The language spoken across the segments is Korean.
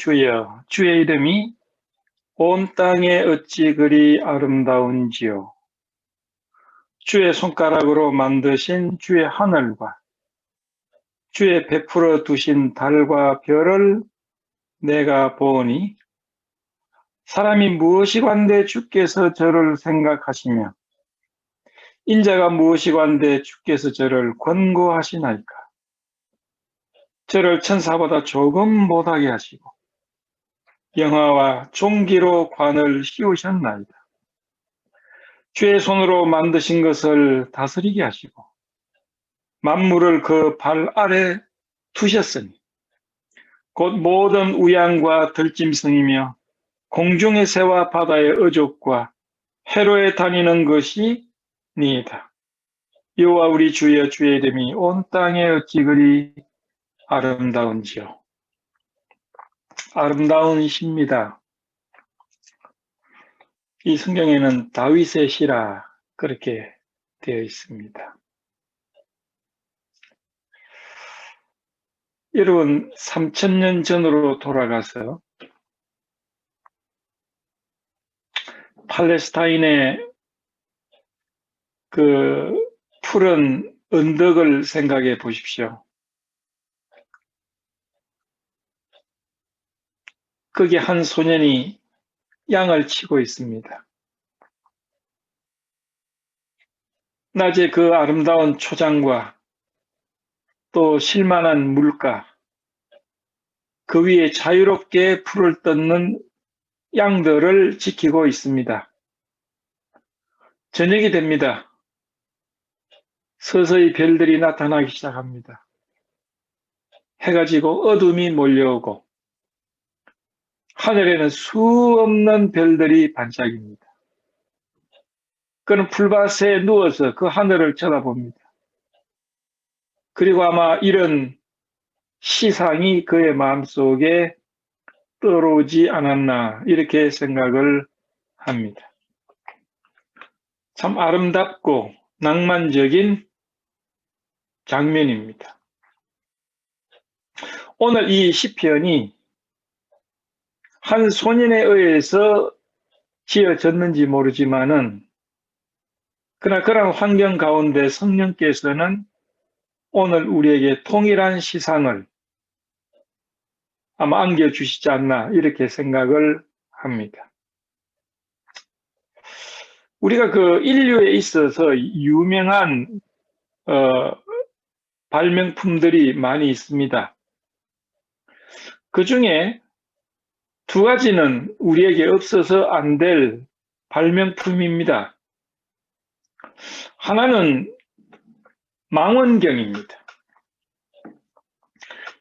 주여, 주의 이름이 온 땅에 어찌 그리 아름다운지요. 주의 손가락으로 만드신 주의 하늘과 주의 베풀어 두신 달과 별을 내가 보니 사람이 무엇이관대 주께서 저를 생각하시며 인자가 무엇이관대 주께서 저를 권고하시나이까. 저를 천사보다 조금 못하게 하시고 영화와 종기로 관을 씌우셨나이다. 주의 손으로 만드신 것을 다스리게 하시고 만물을 그 발 아래 두셨으니 곧 모든 우양과 들짐승이며 공중의 새와 바다의 어족과 해로에 다니는 것이 니이다. 여호와 우리 주여, 주의 이름이 온 땅에 어찌 그리 아름다운지요. 아름다운 시입니다. 이 성경에는 다윗의 시라 그렇게 되어 있습니다. 여러분, 3000년 전으로 돌아가서 팔레스타인의 그 푸른 언덕을 생각해 보십시오. 거기 한 소년이 양을 치고 있습니다. 낮에 그 아름다운 초장과 또 실만한 물가, 그 위에 자유롭게 풀을 뜯는 양들을 지키고 있습니다. 저녁이 됩니다. 서서히 별들이 나타나기 시작합니다. 해가 지고 어둠이 몰려오고 하늘에는 수없는 별들이 반짝입니다. 그는 풀밭에 누워서 그 하늘을 쳐다봅니다. 그리고 아마 이런 시상이 그의 마음속에 떠오르지 않았나 이렇게 생각을 합니다. 참 아름답고 낭만적인 장면입니다. 오늘 이 시편이 한 소년에 의해서 지어졌는지 모르지만은 그러나 그런 환경 가운데 성령께서는 오늘 우리에게 동일한 시상을 아마 안겨주시지 않나 이렇게 생각을 합니다. 우리가 그 인류에 있어서 유명한 발명품들이 많이 있습니다. 그 중에 두 가지는 우리에게 없어서 안 될 발명품입니다. 하나는 망원경입니다.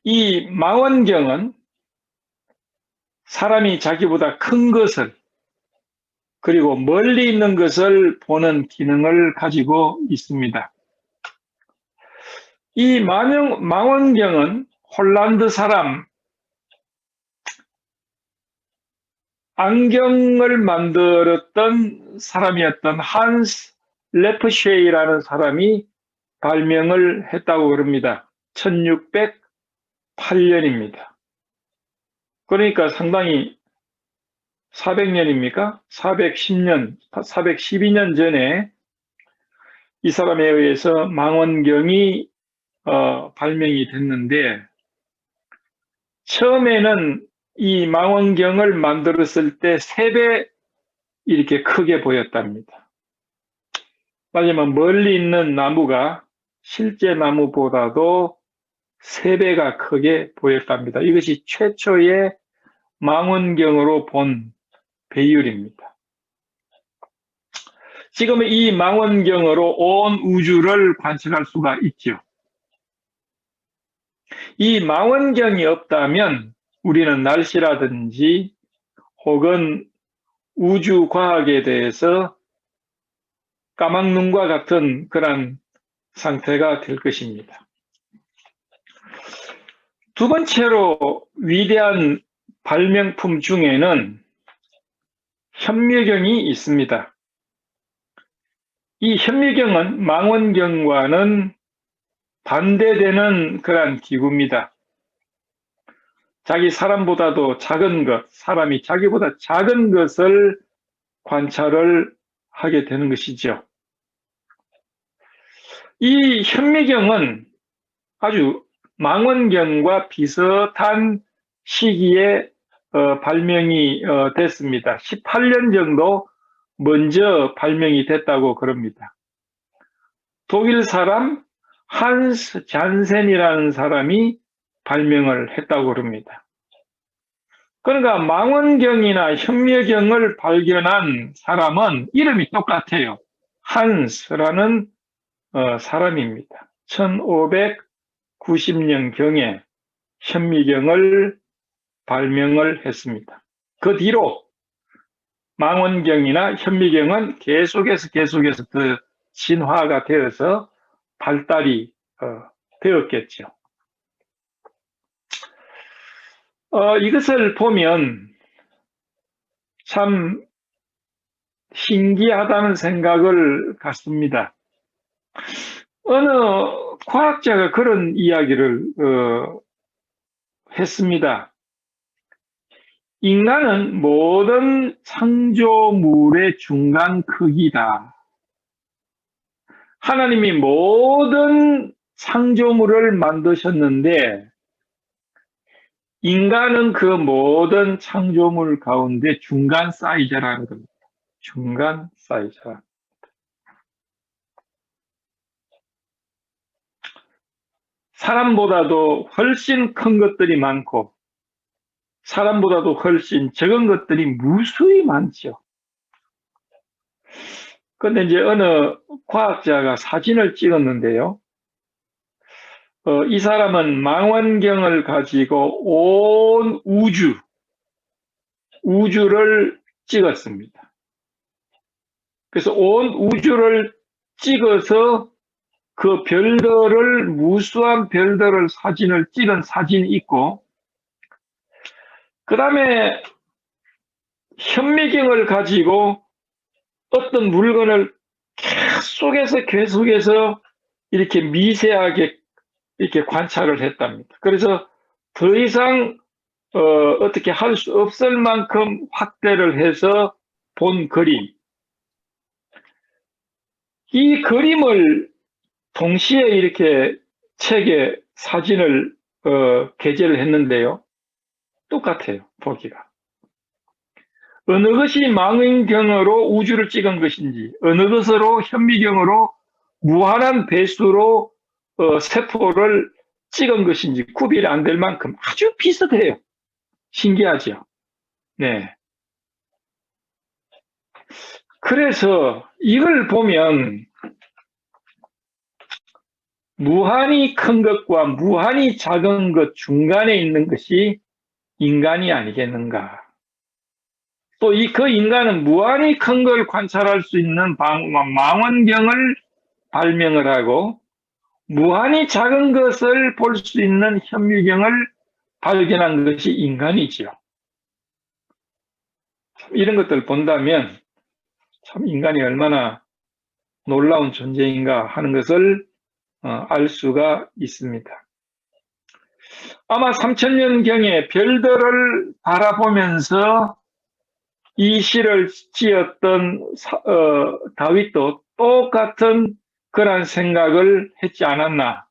이 망원경은 사람이 자기보다 큰 것을 그리고 멀리 있는 것을 보는 기능을 가지고 있습니다. 이 망원경은 홀란드 사람 안경을 만들었던 사람이었던 한스 레프쉐이라는 사람이 발명을 했다고 그럽니다. 1608년입니다. 그러니까 상당히 400년입니까? 410년, 412년 전에 이 사람에 의해서 망원경이 발명이 됐는데 처음에는 이 망원경을 만들었을 때 3배 이렇게 크게 보였답니다. 마지막 멀리 있는 나무가 실제 나무보다도 3배가 크게 보였답니다. 이것이 최초의 망원경으로 본 배율입니다. 지금 이 망원경으로 온 우주를 관측할 수가 있죠. 이 망원경이 없다면 우리는 날씨라든지 혹은 우주 과학에 대해서 까막눈과 같은 그런 상태가 될 것입니다. 두 번째로 위대한 발명품 중에는 현미경이 있습니다. 이 현미경은 망원경과는 반대되는 그런 기구입니다. 자기 사람보다도 작은 것, 사람이 자기보다 작은 것을 관찰을 하게 되는 것이죠. 이 현미경은 아주 망원경과 비슷한 시기에 발명이 됐습니다. 18년 정도 먼저 발명이 됐다고 그럽니다. 독일 사람 한스 잔센이라는 사람이 발명을 했다고 그럽니다. 그러니까 망원경이나 현미경을 발견한 사람은 이름이 똑같아요. 한스라는 사람입니다. 1590년경에 현미경을 발명을 했습니다. 그 뒤로 망원경이나 현미경은 계속해서 더 진화가 되어서 발달이 되었겠죠. 이것을 보면 참 신기하다는 생각을 갖습니다. 어느 과학자가 그런 이야기를 했습니다. 인간은 모든 창조물의 중간 크기다. 하나님이 모든 창조물을 만드셨는데 인간은 그 모든 창조물 가운데 중간 사이즈라는 겁니다. 중간 사이즈라. 사람보다도 훨씬 큰 것들이 많고 사람보다도 훨씬 적은 것들이 무수히 많죠. 그런데 이제 어느 과학자가 사진을 찍었는데요. 이 사람은 망원경을 가지고 온 우주를 찍었습니다. 그래서 온 우주를 찍어서 그 별들을, 무수한 별들을 사진을 찍은 사진이 있고, 그 다음에 현미경을 가지고 어떤 물건을 계속해서 이렇게 미세하게 이렇게 관찰을 했답니다. 그래서 더 이상 어떻게 할 수 없을 만큼 확대를 해서 본 그림. 이 그림을 동시에 이렇게 책에 사진을 게재를 했는데요. 똑같아요, 보기가. 어느 것이 망원경으로 우주를 찍은 것인지, 어느 것으로 현미경으로 무한한 배수로 세포를 찍은 것인지 구별이 안 될 만큼 아주 비슷해요. 신기하죠? 네. 그래서 이걸 보면 무한히 큰 것과 무한히 작은 것 중간에 있는 것이 인간이 아니겠는가. 또 그 인간은 무한히 큰 걸 관찰할 수 있는 망원경을 발명을 하고 무한히 작은 것을 볼 수 있는 현미경을 발견한 것이 인간이지요. 이런 것들을 본다면 참 인간이 얼마나 놀라운 존재인가 하는 것을 알 수가 있습니다. 아마 3000년경에 별들을 바라보면서 이 시를 지었던 다윗도 똑같은 그런 생각을 했지 않았나,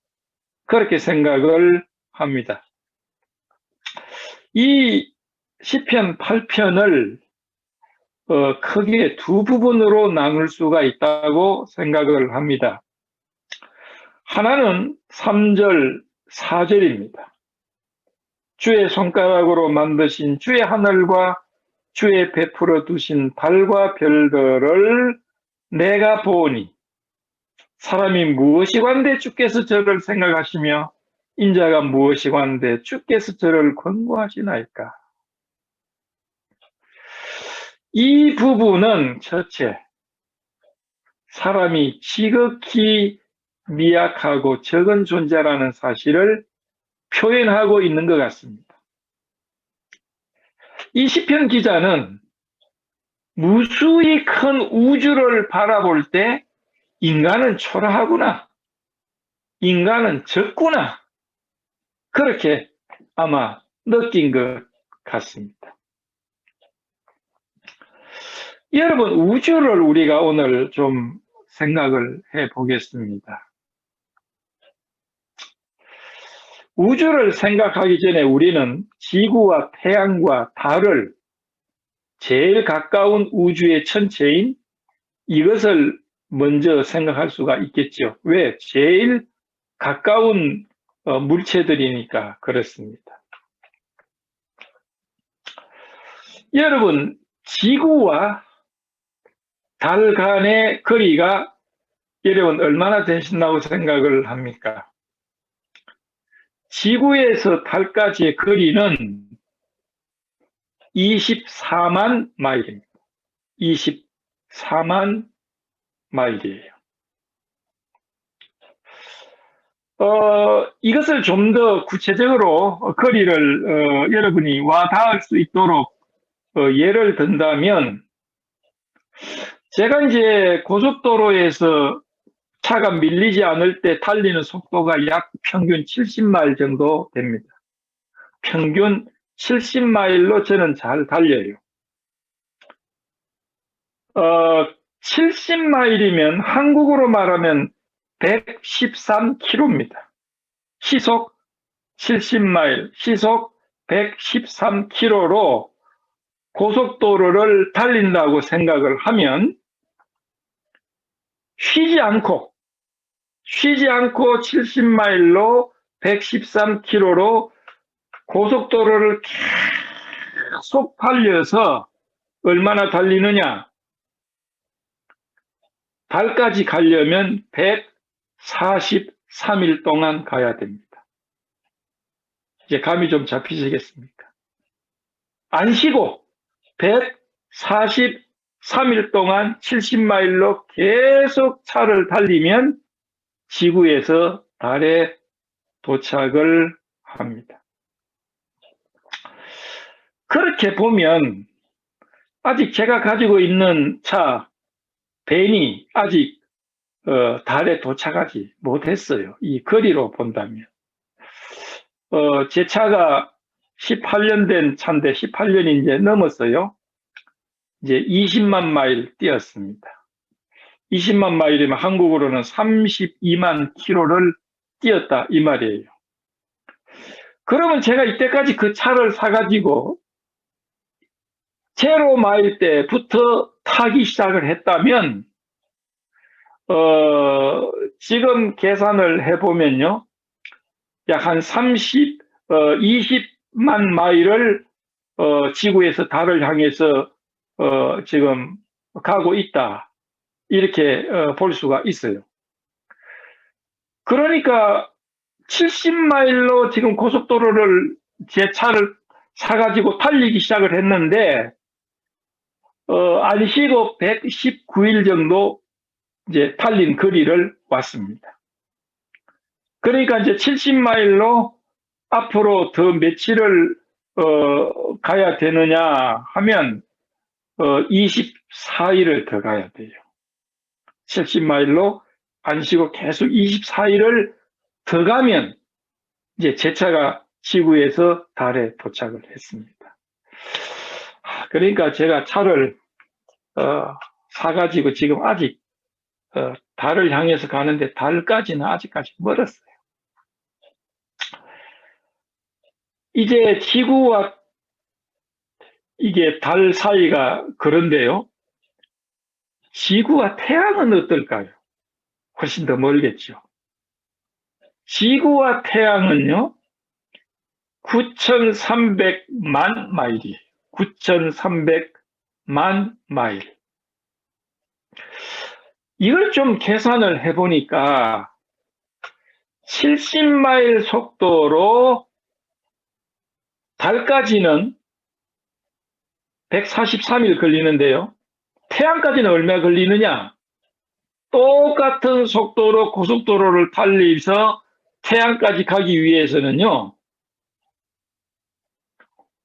그렇게 생각을 합니다. 이 시편 8편을 크게 두 부분으로 나눌 수가 있다고 생각을 합니다. 하나는 3절, 4절입니다. 주의 손가락으로 만드신 주의 하늘과 주의 베풀어 두신 달과 별들을 내가 보니 사람이 무엇이 관대 주께서 저를 생각하시며 인자가 무엇이 관대 주께서 저를 권고하시나이까. 이 부분은 첫째, 사람이 지극히 미약하고 적은 존재라는 사실을 표현하고 있는 것 같습니다. 이 시편 기자는 무수히 큰 우주를 바라볼 때 인간은 초라하구나, 인간은 적구나, 그렇게 아마 느낀 것 같습니다. 여러분, 우주를 우리가 오늘 좀 생각을 해 보겠습니다. 우주를 생각하기 전에 우리는 지구와 태양과 달을 제일 가까운 우주의 천체인 이것을 먼저 생각할 수가 있겠죠. 왜? 제일 가까운 물체들이니까 그렇습니다. 여러분, 지구와 달 간의 거리가 여러분 얼마나 되신다고 생각을 합니까? 지구에서 달까지의 거리는 24만 마일입니다. 24만 마일이에요. 이것을 좀 더 구체적으로 거리를 여러분이 와 닿을 수 있도록 예를 든다면, 제가 이제 고속도로에서 차가 밀리지 않을 때 달리는 속도가 약 평균 70마일 정도 됩니다. 평균 70마일로 저는 잘 달려요. 70마일이면 한국으로 말하면 113km입니다. 시속 70마일, 시속 113km로 고속도로를 달린다고 생각을 하면 쉬지 않고 70마일로 113km로 고속도로를 계속 달려서 얼마나 달리느냐? 달까지 가려면 143일 동안 가야 됩니다. 이제 감이 좀 잡히시겠습니까? 안 쉬고 143일 동안 70마일로 계속 차를 달리면 지구에서 달에 도착을 합니다. 그렇게 보면 아직 제가 가지고 있는 차, 벤이 아직 달에 도착하지 못했어요. 이 거리로 본다면. 제 차가 18년 된 차인데 18년이 이제 넘었어요. 이제 20만 마일 뛰었습니다. 20만 마일이면 한국으로는 32만 킬로를 뛰었다 이 말이에요. 그러면 제가 이때까지 그 차를 사가지고 제로 마일 때부터 타기 시작을 했다면 지금 계산을 해보면요, 약 한 20만 마일을 지구에서 달을 향해서 지금 가고 있다, 이렇게 볼 수가 있어요. 그러니까 70마일로 지금 고속도로를 제 차를 사가지고 달리기 시작을 했는데 안 쉬고 119일 정도 이제 달린 거리를 왔습니다. 그러니까 이제 70마일로 앞으로 더 며칠을 가야 되느냐 하면 24일을 더 가야 돼요. 70마일로 안 쉬고 계속 24일을 더 가면 이제 제 차가 지구에서 달에 도착을 했습니다. 그러니까 제가 차를 사가지고 지금 아직 달을 향해서 가는데 달까지는 아직까지 멀었어요. 이제 지구와 이게 달 사이가 그런데요, 지구와 태양은 어떨까요? 훨씬 더 멀겠죠. 지구와 태양은요 9,300만 마일이에요. 9,300만 마일. 이걸 좀 계산을 해보니까 70마일 속도로 달까지는 143일 걸리는데요, 태양까지는 얼마 걸리느냐? 똑같은 속도로 고속도로를 달리면서 태양까지 가기 위해서는요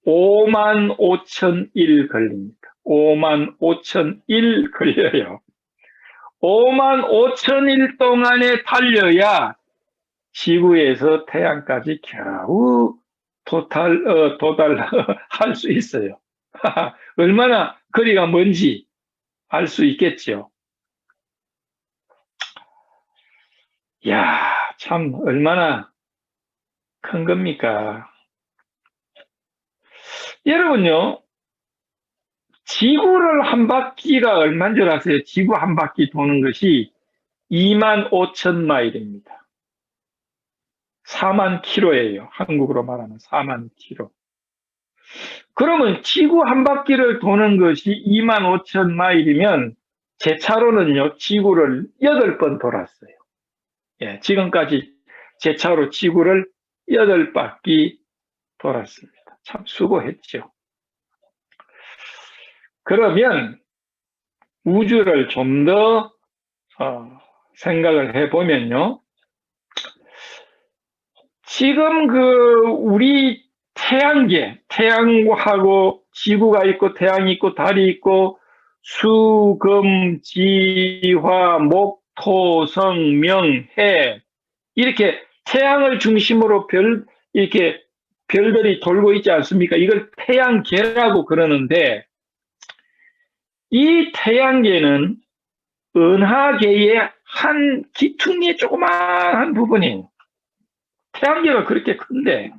55,000일 걸립니다. 55,000일 걸려요. 55,000일 동안에 달려야 지구에서 태양까지 겨우 도달할 수 있어요. 얼마나 거리가 먼지 알 수 있겠죠. 야, 참 얼마나 큰 겁니까? 여러분요, 지구를 한 바퀴가 얼마인 줄 아세요? 지구 한 바퀴 도는 것이 2만 5천 마일입니다. 4만 킬로예요. 한국으로 말하면 4만 킬로. 그러면 지구 한 바퀴를 도는 것이 2만 5천 마일이면 제 차로는요, 지구를 8번 돌았어요. 예, 지금까지 제 차로 지구를 8바퀴 돌았습니다. 참 수고했죠. 그러면 우주를 좀 더 생각을 해보면요. 지금 우리 태양하고 지구가 있고 태양이 있고 달이 있고 수, 금, 지, 화, 목, 토, 성, 명, 해 이렇게 태양을 중심으로 이렇게 별들이 돌고 있지 않습니까? 이걸 태양계라고 그러는데 이 태양계는 은하계의 한 기퉁이의 조그마한 부분이에요. 태양계가 그렇게 큰데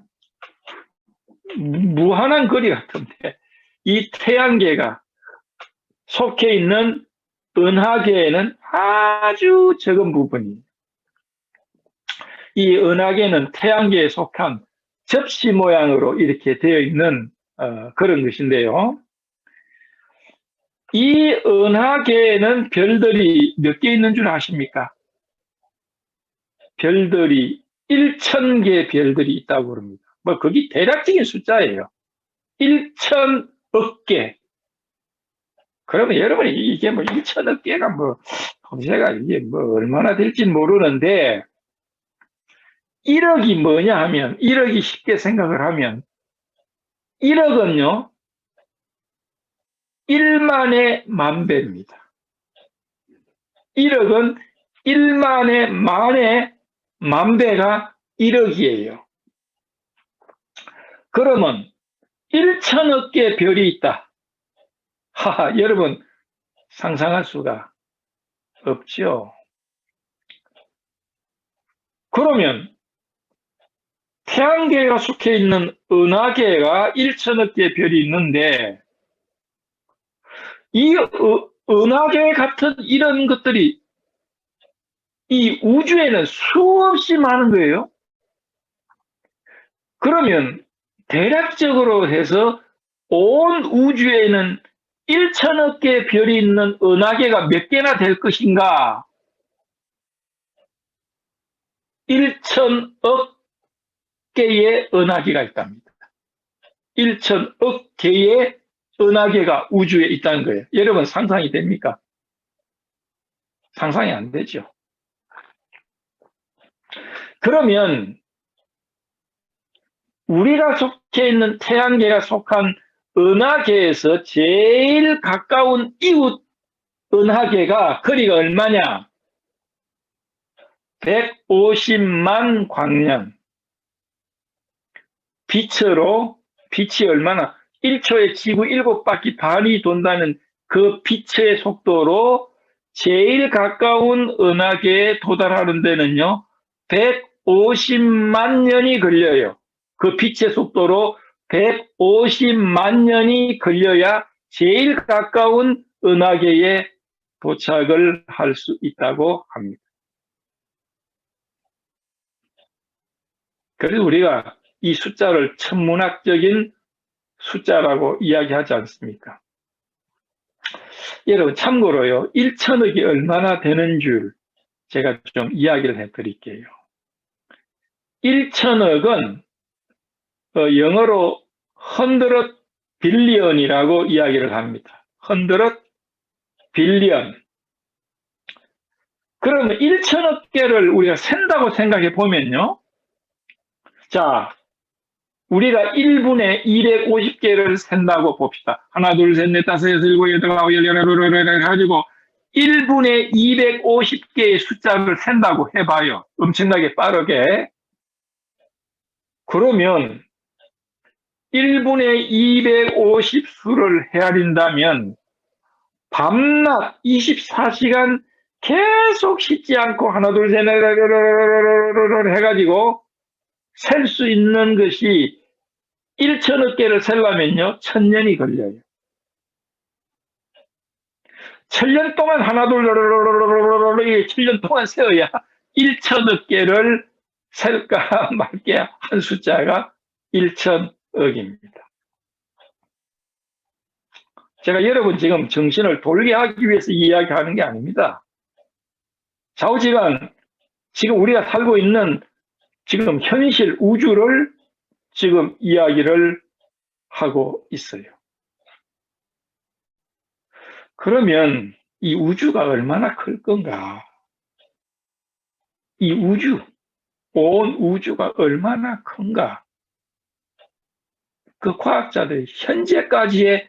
무한한 거리 같은데 이 태양계가 속해 있는 은하계에는 아주 적은 부분이에요. 이 은하계는 태양계에 속한 접시 모양으로 이렇게 되어 있는 그런 것인데요. 이 은하계에는 별들이 몇 개 있는 줄 아십니까? 별들이 1,000개 별들이 있다고 그럽니다. 뭐 그게 대략적인 숫자예요. 1,000억 개. 그러면 여러분이 이게 뭐 1,000억 개가 뭐 검색가 이게 뭐 얼마나 될지 모르는데 1억이 뭐냐 하면 1억이 쉽게 생각을 하면 1억은요 1만의 만배입니다. 1억은 1만의 만배가 1억이에요. 그러면 1,000억 개 별이 있다. 하하, 여러분 상상할 수가 없죠. 그러면 태양계가 속해 있는 은하계가 1,000억 개 별이 있는데 이 은하계 같은 이런 것들이 이 우주에는 수없이 많은 거예요. 그러면 대략적으로 해서 온 우주에는 1,000억 개 별이 있는 은하계가 몇 개나 될 것인가? 1,000억 개의 은하계가 있답니다. 1,000억 개의 은하계가 우주에 있다는 거예요. 여러분 상상이 됩니까? 상상이 안 되죠. 그러면 우리가 속해 있는 태양계가 속한 은하계에서 제일 가까운 이웃 은하계가 거리가 얼마냐? 150만 광년. 빛이 얼마나 1초에 지구 7바퀴 반이 돈다는 그 빛의 속도로 제일 가까운 은하계에 도달하는 데는요 150만 년이 걸려요. 그 빛의 속도로 150만 년이 걸려야 제일 가까운 은하계에 도착을 할 수 있다고 합니다. 그래서 우리가 이 숫자를 천문학적인 숫자라고 이야기하지 않습니까? 여러분 참고로요 1,000억이 얼마나 되는 줄 제가 좀 이야기를 해드릴게요. 1,000억은 영어로 100 빌리언이라고 이야기를 합니다. 100 빌리언. 그러면 1,000억 개를 우리가 센다고 생각해 보면요. 자, 우리가 1분에 250개를 센다고 봅시다. 하나, 둘, 셋, 넷, 다섯, 여섯, 일곱, 여덟, 아홉, 열, 열하나 가지고 1분에 250개의 숫자를 센다고 해봐요. 엄청나게 빠르게. 그러면 1분에 250수를 헤아린다면 밤낮 24시간 계속 쉬지 않고 하나 둘 셋 해가지고 셀 수 있는 것이 1천억 개를 세려면요 1000년이 걸려요. 1000년 동안 하나 둘 7년 동안 세어야 1천억 개를 셀까 말게 한 숫자가 1천억입니다. 제가 여러분 지금 정신을 돌게 하기 위해서 이야기하는 게 아닙니다. 좌우지간 지금 우리가 살고 있는 지금 현실 우주를 지금 이야기를 하고 있어요. 그러면 이 우주가 얼마나 클 건가? 이 우주, 온 우주가 얼마나 큰가? 그 과학자들이 현재까지의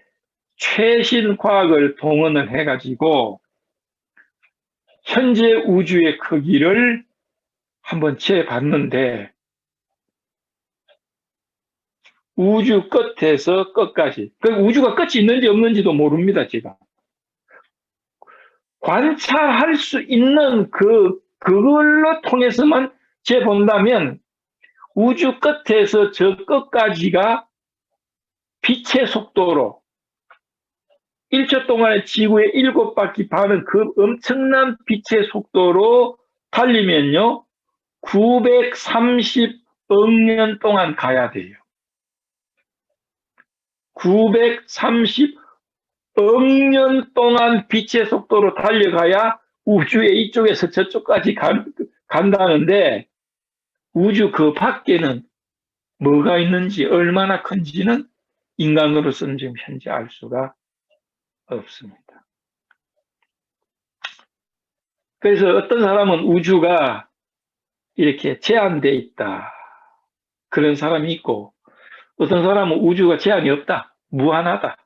최신 과학을 동원을 해가지고 현재 우주의 크기를 한번 재봤는데 우주 끝에서 끝까지, 그 우주가 끝이 있는지 없는지도 모릅니다, 제가. 관찰할 수 있는 그걸로 통해서만 재본다면 우주 끝에서 저 끝까지가 빛의 속도로 1초 동안에 지구의 7바퀴 반은 그 엄청난 빛의 속도로 달리면요 930억 년 동안 가야 돼요. 930억 년 동안 빛의 속도로 달려가야 우주의 이쪽에서 저쪽까지 간다는데 우주 그 밖에는 뭐가 있는지 얼마나 큰지는 인간으로서는 지금 현재 알 수가 없습니다. 그래서 어떤 사람은 우주가 이렇게 제한되어 있다. 그런 사람이 있고 어떤 사람은 우주가 제한이 없다. 무한하다.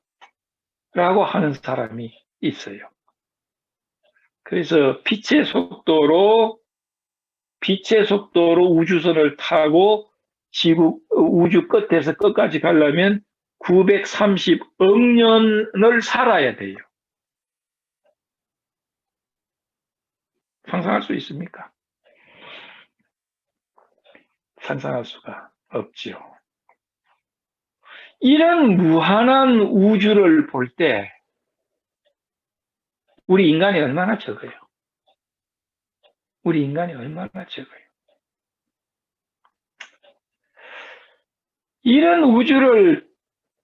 라고 하는 사람이 있어요. 그래서 빛의 속도로 우주선을 타고 우주 끝에서 끝까지 가려면 930억 년을 살아야 돼요. 상상할 수 있습니까? 상상할 수가 없죠. 이런 무한한 우주를 볼 때 우리 인간이 얼마나 적어요? 우리 인간이 얼마나 적어요? 이런 우주를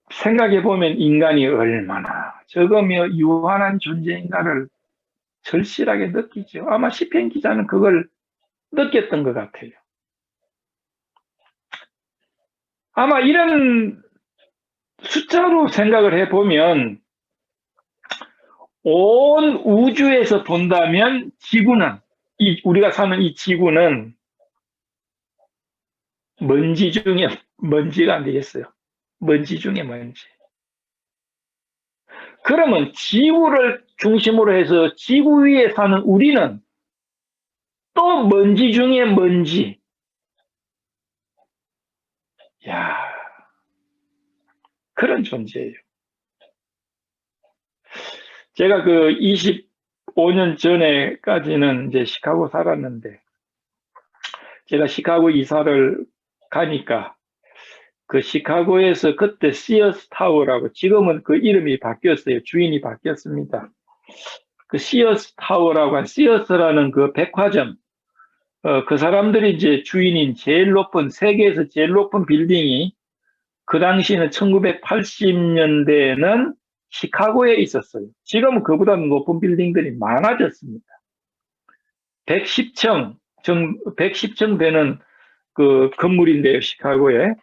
생각해 보면 인간이 얼마나 적으며 유한한 존재인가를 절실하게 느끼죠. 아마 시편 기자는 그걸 느꼈던 것 같아요. 아마 이런 숫자로 생각을 해보면 온 우주에서 본다면 지구는 우리가 사는 이 지구는 먼지 중에 먼지가 안 되겠어요. 먼지 중에 먼지. 그러면 지구를 중심으로 해서 지구 위에 사는 우리는 또 먼지 중에 먼지. 야, 그런 존재예요. 제가 그 25년 전에까지는 이제 시카고 살았는데, 제가 시카고 이사를 가니까 그 시카고에서 그때 시어스 타워라고, 지금은 그 이름이 바뀌었어요. 주인이 바뀌었습니다. 그 시어스 타워라고 한 시어스라는 그 백화점, 그 사람들이 이제 주인인 세계에서 제일 높은 빌딩이 그 당시에는 1980년대에는 시카고에 있었어요. 지금은 그보다 높은 빌딩들이 많아졌습니다. 110층 되는 그 건물인데요, 시카고에.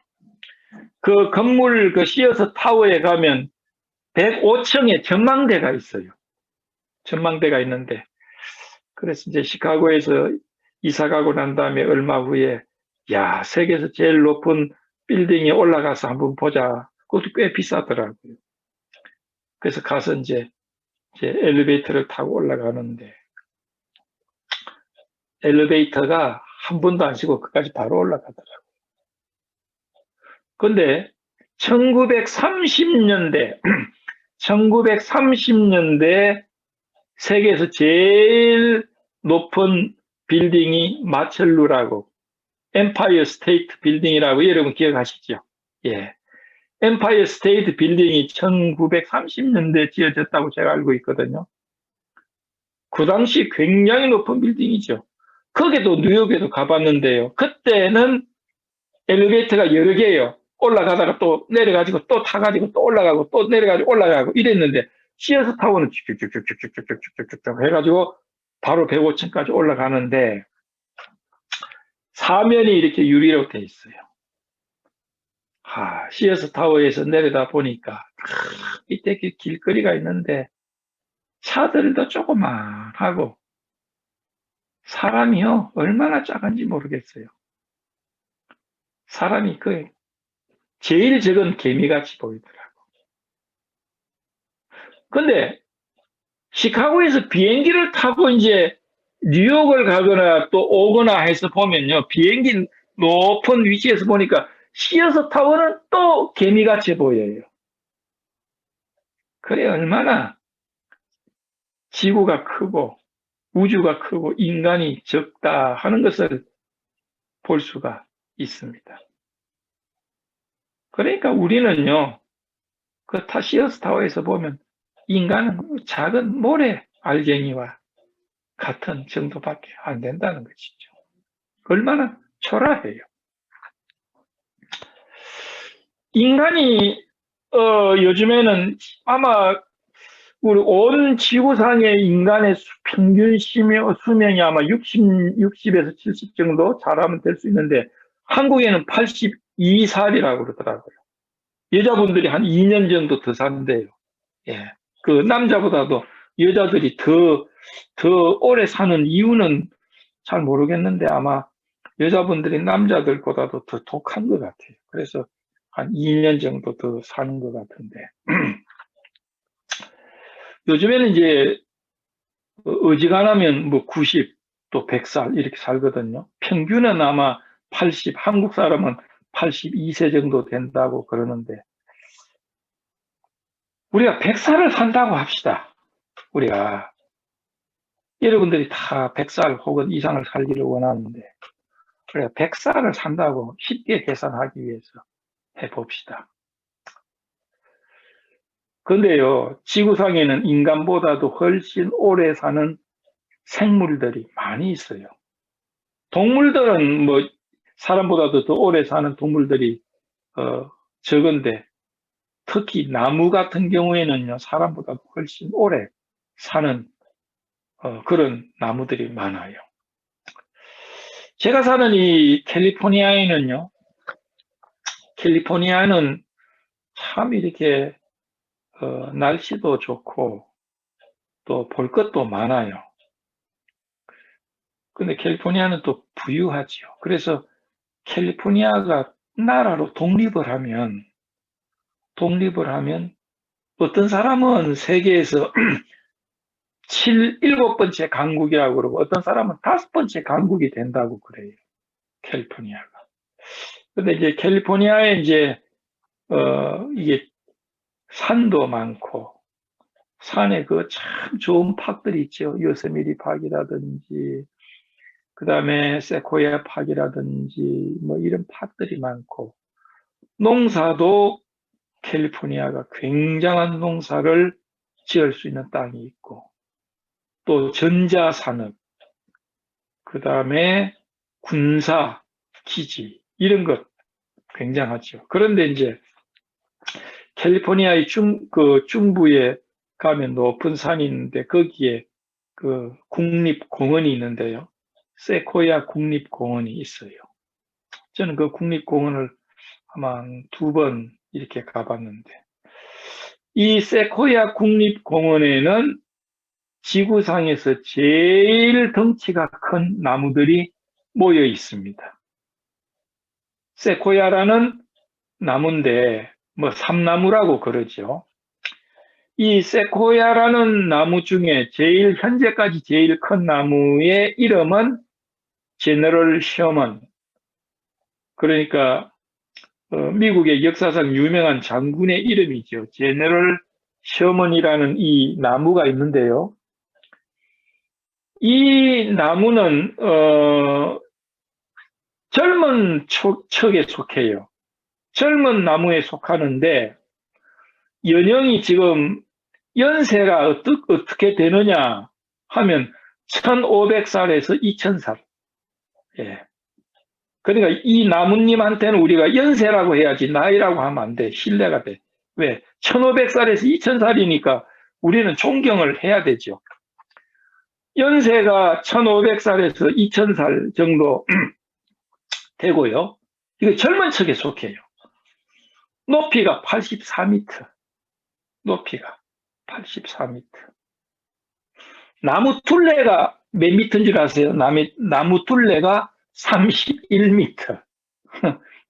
그 건물, 그 시어스 타워에 가면 105층에 전망대가 있어요. 전망대가 있는데, 그래서 이제 시카고에서 이사 가고 난 다음에 얼마 후에, 야, 세계에서 제일 높은 빌딩에 올라가서 한번 보자. 그것도 꽤 비싸더라고요. 그래서 가서 이제 엘리베이터를 타고 올라가는데, 엘리베이터가 한 번도 안 쉬고 끝까지 바로 올라가더라고요. 근데 1930년대, 1930년대 세계에서 제일 높은 빌딩이 마첼루라고, 엠파이어 스테이트 빌딩이라고 여러분 기억하시죠? 예. 엠파이어 스테이트 빌딩이 1930년대에 지어졌다고 제가 알고 있거든요. 그 당시 굉장히 높은 빌딩이죠. 거기도 뉴욕에도 가봤는데요. 그때는 엘리베이터가 여러 개예요. 올라가다가 또 내려가지고 또 타가지고 또 올라가고 또 내려가지고 올라가고 이랬는데 시어스 타워는 쭉쭉쭉쭉쭉쭉쭉쭉쭉 해가지고 바로 105층까지 올라가는데 사면이 이렇게 유리로 돼 있어요. 시어스 타워에서 내려다 보니까 이때 길거리가 있는데 차들도 조그만하고 사람이요 얼마나 작은지 모르겠어요. 사람이 제일 적은 개미같이 보이더라고. 근데 시카고에서 비행기를 타고 이제 뉴욕을 가거나 또 오거나 해서 보면요. 비행기 높은 위치에서 보니까 시어스 타워는 또 개미같이 보여요. 그래 얼마나 지구가 크고 우주가 크고 인간이 적다 하는 것을 볼 수가 있습니다. 그러니까 우리는요. 그 시어스 타워에서 보면 인간은 작은 모래 알갱이와 같은 정도밖에 안 된다는 것이죠. 얼마나 초라해요. 인간이 요즘에는 아마 우리 온 지구상의 인간의 평균 수명이 아마 60에서 70 정도 잘하면 될 수 있는데 한국에는 82살이라고 그러더라고요. 여자분들이 한 2년 정도 더 산대요. 예. 그 남자보다도 여자들이 더 오래 사는 이유는 잘 모르겠는데 아마 여자분들이 남자들보다도 더 독한 것 같아요. 그래서 한 2년 정도 더 사는 것 같은데. 요즘에는 이제 어지간하면 뭐 90, 또 100살 이렇게 살거든요. 평균은 아마 80, 한국 사람은 82세 정도 된다고 그러는데 우리가 100살을 산다고 합시다. 우리가 여러분들이 다 100살 혹은 이상을 살기를 원하는데 우리가 100살을 산다고 쉽게 계산하기 위해서 해봅시다. 근데요, 지구상에는 인간보다도 훨씬 오래 사는 생물들이 많이 있어요. 동물들은 뭐 사람보다도 더 오래 사는 동물들이 적은데 특히 나무 같은 경우에는요, 사람보다 훨씬 오래 사는 그런 나무들이 많아요. 제가 사는 이 캘리포니아에는요, 캘리포니아는 참 이렇게 날씨도 좋고 또 볼 것도 많아요. 근데 캘리포니아는 또 부유하지요. 그래서 캘리포니아가 나라로 독립을 하면 어떤 사람은 세계에서 7번째 강국이라고 그러고 어떤 사람은 5번째 강국이 된다고 그래요. 캘리포니아가. 근데 이제 캘리포니아에 이제 이게 산도 많고 산에 그 참 좋은 팍들이 있죠. 요세미티 팍이라든지 그다음에 세코야 팍이라든지 뭐 이런 팍들이 많고 농사도 캘리포니아가 굉장한 농사를 지을 수 있는 땅이 있고 또 전자산업 그다음에 군사 기지 이런 것 굉장하죠. 그런데 이제 캘리포니아의 중부에 가면 높은 산이 있는데 거기에 그 국립공원이 있는데요. 세코야 국립공원이 있어요. 저는 그 국립공원을 아마 2번 이렇게 가봤는데 이 세코야 국립공원에는 지구상에서 제일 덩치가 큰 나무들이 모여 있습니다. 세코야라는 나무인데 뭐 삼나무라고 그러죠. 이 세코야라는 나무 중에 현재까지 제일 큰 나무의 이름은 제너럴 셔먼. 그러니까 미국의 역사상 유명한 장군의 이름이죠. 제너럴 셔먼이라는 이 나무가 있는데요. 이 나무는 젊은 척에 속해요. 젊은 나무에 속하는데 연령이 지금 연세가 어떻게 되느냐 하면 1500살에서 2000살. 예. 그러니까 이 나무님한테는 우리가 연세라고 해야지 나이라고 하면 안 돼. 신뢰가 돼. 왜? 1500살에서 2000살이니까 우리는 존경을 해야 되죠. 연세가 1500살에서 2000살 정도 되고요. 이거 젊은 척에 속해요. 높이가 84m. 높이가 84m. 나무 둘레가 몇 미터인 줄 아세요? 나무 둘레가 31m.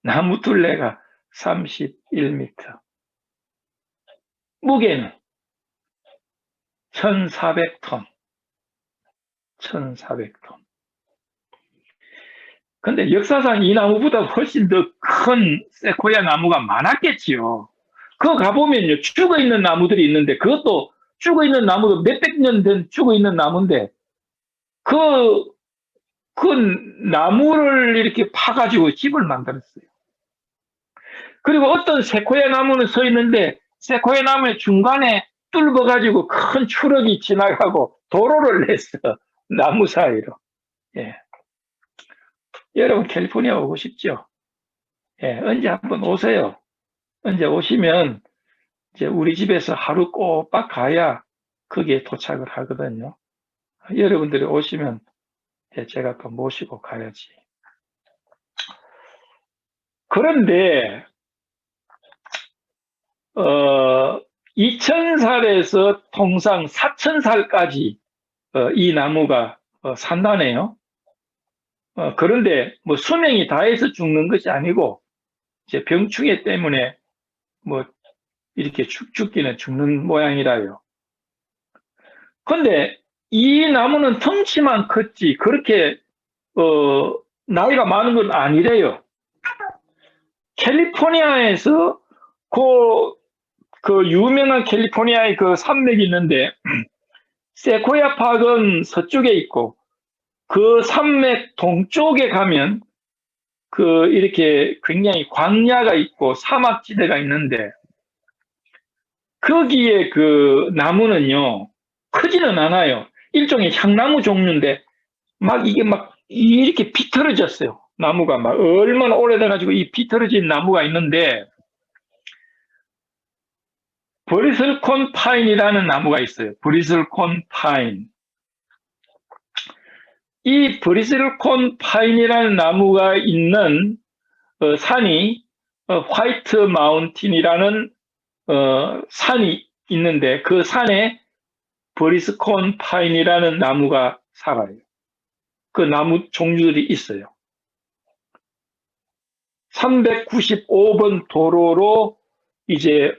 나무 둘레가 31m. 무게는 1400톤. 1400톤. 근데 역사상 이 나무보다 훨씬 더 큰 세코야 나무가 많았겠지요. 그거 가보면요, 죽어 있는 나무들이 있는데, 그것도 죽어 있는 나무도 몇백 년 된 죽어 있는 나무인데, 그 나무를 이렇게 파가지고 집을 만들었어요. 그리고 어떤 세코야 나무는 서 있는데, 세코야 나무의 중간에 뚫어가지고 큰 추럭이 지나가고 도로를 냈어. 나무 사이로. 예. 여러분, 캘리포니아 오고 싶죠? 예, 언제 한번 오세요. 언제 오시면, 이제 우리 집에서 하루 꼬박 가야 거기에 도착을 하거든요. 여러분들이 오시면 제가 또 모시고 가야지. 그런데 2000살에서 통상 4000살까지 이 나무가 산다네요. 그런데 뭐 수명이 다해서 죽는 것이 아니고 이제 병충해 때문에 뭐 이렇게 죽기는 죽는 모양이라요. 근데 이 나무는 덩치만 컸지 그렇게 나이가 많은 건 아니래요. 캘리포니아에서 그 유명한 캘리포니아의 그 산맥이 있는데 세코야 파크는 서쪽에 있고 그 산맥 동쪽에 가면 그 이렇게 굉장히 광야가 있고 사막지대가 있는데 거기에 그 나무는요 크지는 않아요. 일종의 향나무 종류인데 막 이게 막 이렇게 비틀어졌어요. 나무가 막 얼마나 오래돼가지고 이 비틀어진 나무가 있는데 브리슬콘 파인이라는 나무가 있어요. 브리슬콘 파인. 이 브리슬콘 파인이라는 나무가 있는 산이 화이트 마운틴이라는 산이 있는데 그 산에 브리스콘 파인이라는 나무가 살아요. 그 나무 종류들이 있어요. 395번 도로로 이제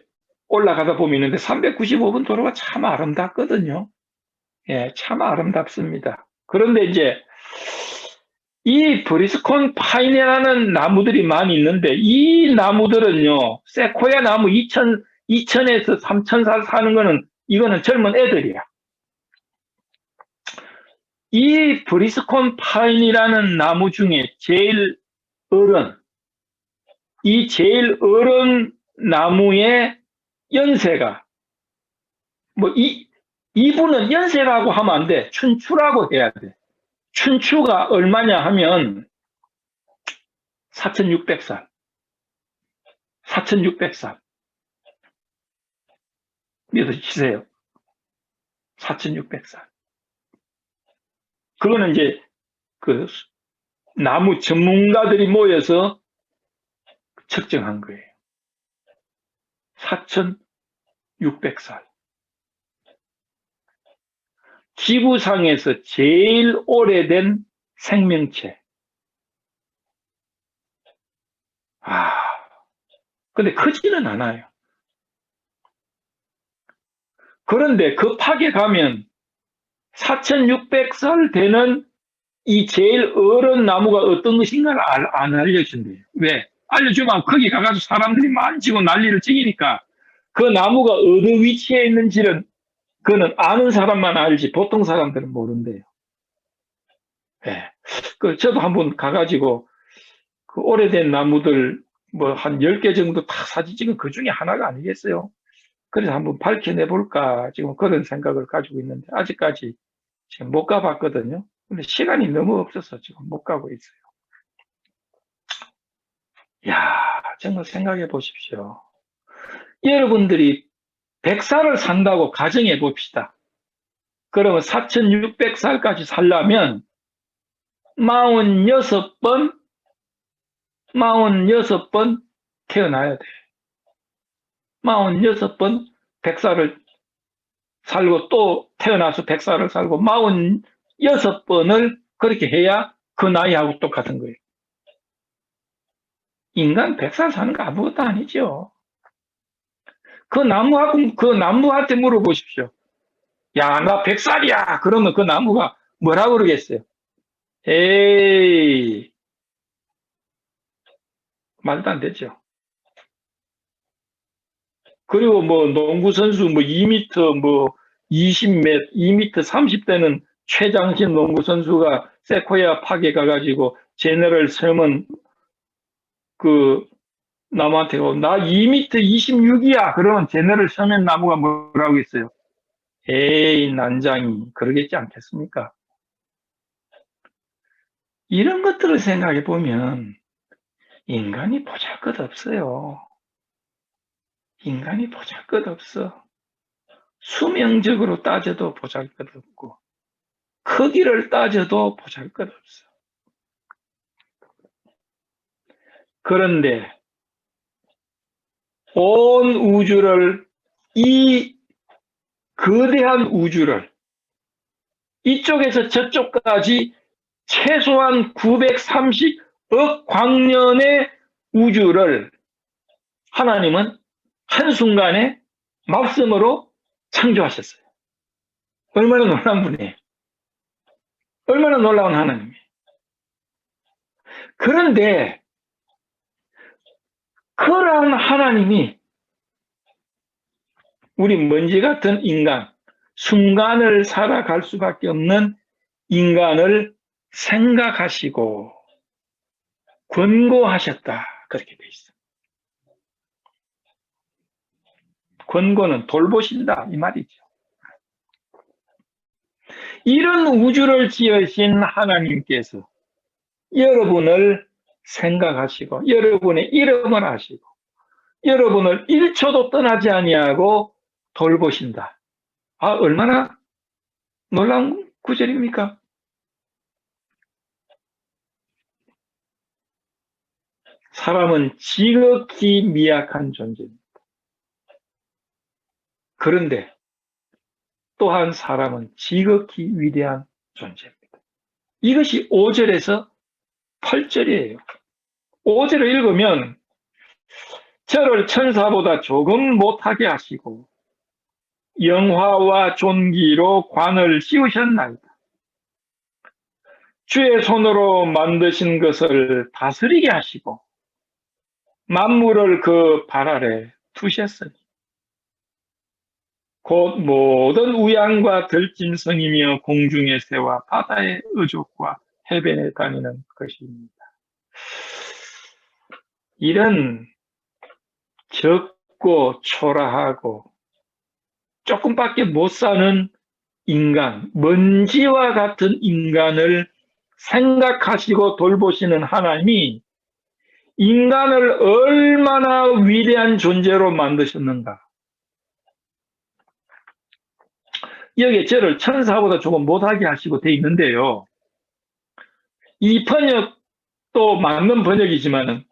올라가다 보면 있는데 395번 도로가 참 아름답거든요. 예, 참 아름답습니다. 그런데 이제 이 브리스콘 파인이라는 나무들이 많이 있는데 이 나무들은요, 세코야 나무 2000에서 3000살 사는 거는 이거는 젊은 애들이야. 이 브리스콘 파인이라는 나무 중에 제일 어른 나무의 연세가 뭐 이분은 연세라고 하면 안 돼. 춘추라고 해야 돼. 춘추가 얼마냐 하면 4600살. 4600살. 믿으시세요? 4600살. 그거는 이제 그 나무 전문가들이 모여서 측정한 거예요. 4600살. 지구상에서 제일 오래된 생명체. 근데 크지는 않아요. 그런데 급하게 가면 4600살 되는 이 제일 어른 나무가 어떤 것인가를 안 알려준대요. 왜? 알려주면 거기 가가지고 사람들이 만지고 난리를 찍으니까 그 나무가 어느 위치에 있는지는 그는 아는 사람만 알지 보통 사람들은 모른대요. 예. 그 저도 한번 가가지고 그 오래된 나무들 뭐 한 10개 정도 다 사진 찍은 그 중에 하나가 아니겠어요. 그래서 한번 밝혀내 볼까 지금 그런 생각을 가지고 있는데 아직까지 지금 못 가봤거든요. 근데 시간이 너무 없어서 지금 못 가고 있어요. 야, 정말 생각해 보십시오. 여러분들이 100살을 산다고 가정해 봅시다. 그러면 4,600살까지 살려면 46번, 46번 태어나야 돼. 46번 100살을 살고 또 태어나서 100살을 살고 46번을 그렇게 해야 그 나이하고 똑같은 거예요. 인간 100살 사는 거 아무것도 아니죠. 그 나무한테 물어보십시오. 야, 나 100살이야. 그러면 그 나무가 뭐라고 그러겠어요? 에이, 말도 안 되죠. 그리고 뭐 농구 선수 뭐 2m 뭐 20m, 2m 30대는 최장신 농구 선수가 세코야 파게 가가지고 제너럴 서먼 그 나무한테 나 2m 26이야. 그러면 제너럴 서먼 나무가 뭐라고 했어요? 에이, 난장이 그러겠지 않겠습니까? 이런 것들을 생각해 보면 인간이 보잘것없어요. 인간이 보잘것없어. 수명적으로 따져도 보잘것없고 크기를 따져도 보잘것없어. 그런데 온 우주를 이 거대한 우주를 이쪽에서 저쪽까지 최소한 930억 광년의 우주를 하나님은 한순간에 말씀으로 창조하셨어요. 얼마나 놀라운 분이에요. 얼마나 놀라운 하나님이에요. 그런데 그러한 하나님이 우리 먼지 같은 인간, 순간을 살아갈 수밖에 없는 인간을 생각하시고 권고하셨다. 그렇게 돼 있어요. 권고는 돌보신다 이 말이죠. 이런 우주를 지으신 하나님께서 여러분을 생각하시고 여러분의 이름을 아시고 여러분을 1초도 떠나지 아니하고 돌보신다. 아, 얼마나 놀라운 구절입니까? 사람은 지극히 미약한 존재입니다. 그런데 또한 사람은 지극히 위대한 존재입니다. 이것이 5절에서 8절이에요. 5절을 읽으면 저를 천사보다 조금 못하게 하시고 영화와 존귀로 관을 씌우셨나이다. 주의 손으로 만드신 것을 다스리게 하시고 만물을 그 발 아래 두셨으니 곧 모든 우양과 들짐승이며 공중의 새와 바다의 어족과 해변에 다니는 것입니다. 이런 적고 초라하고 조금밖에 못 사는 인간, 먼지와 같은 인간을 생각하시고 돌보시는 하나님이 인간을 얼마나 위대한 존재로 만드셨는가. 여기에 저를 천사보다 조금 못하게 하시고 돼 있는데요. 이 번역도 맞는 번역이지만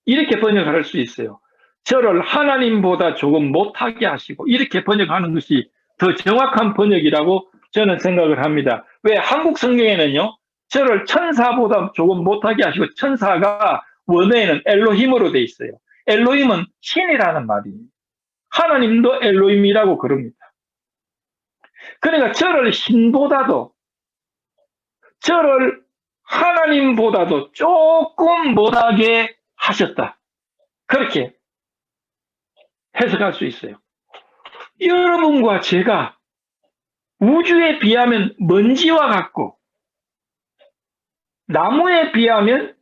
이렇게 번역할 수 있어요. 저를 하나님보다 조금 못하게 하시고 이렇게 번역하는 것이 더 정확한 번역이라고 저는 생각을 합니다. 왜 한국 성경에는요. 저를 천사보다 조금 못하게 하시고 천사가 원어에는 엘로힘으로 돼 있어요. 엘로힘은 신이라는 말입니다. 하나님도 엘로힘이라고 그럽니다. 그러니까 저를 신보다도 저를 하나님보다도 조금 못하게 하셨다. 그렇게 해석할 수 있어요. 여러분과 제가 우주에 비하면 먼지와 같고 나무에 비하면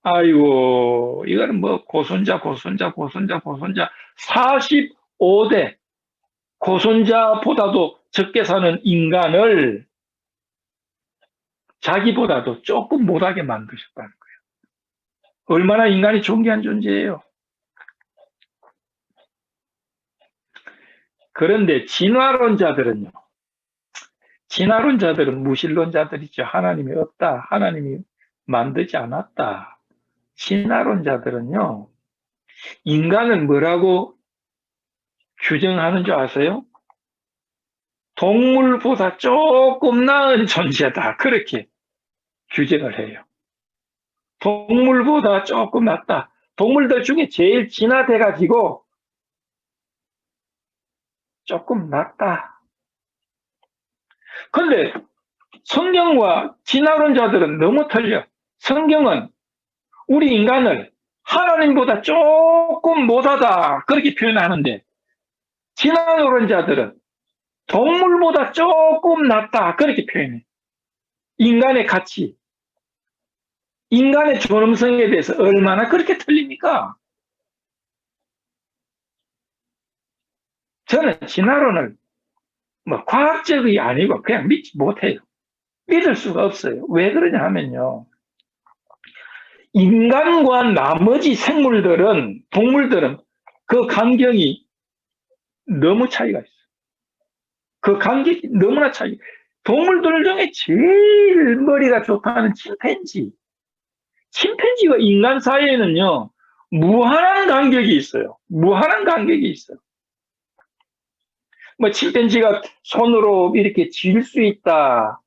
아이고 이거는 뭐 고손자 45대 고손자보다도 적게 사는 인간을 자기보다도 조금 못하게 만드셨다는 거예요. 얼마나 인간이 존귀한 존재예요. 그런데 진화론자들은 무신론자들이죠. 하나님이 없다. 하나님이 만들지 않았다. 진화론자들은요. 인간을 뭐라고 규정하는 줄 아세요? 동물보다 조금 나은 존재다. 그렇게 규정을 해요. 동물보다 조금 낫다. 동물들 중에 제일 진화돼가지고 조금 낫다. 근데 성경과 진화론자들은 너무 틀려. 성경은 우리 인간을 하나님보다 조금 못하다. 그렇게 표현하는데 진화론자들은 동물보다 조금 낫다. 그렇게 표현해. 인간의 가치, 인간의 존엄성에 대해서 얼마나 그렇게 틀립니까? 저는 진화론을 뭐 과학적이 아니고 그냥 믿지 못해요. 믿을 수가 없어요. 왜 그러냐 하면요. 인간과 나머지 생물들은, 동물들은 그 간격이 너무 차이가 있어요. 그 간격이 너무나 차이. 동물들 중에 제일 머리가 좋다는 침팬지. 침팬지와 인간 사이에는요, 무한한 간격이 있어요. 무한한 간격이 있어요. 뭐, 침팬지가 손으로 이렇게 질 수 있다.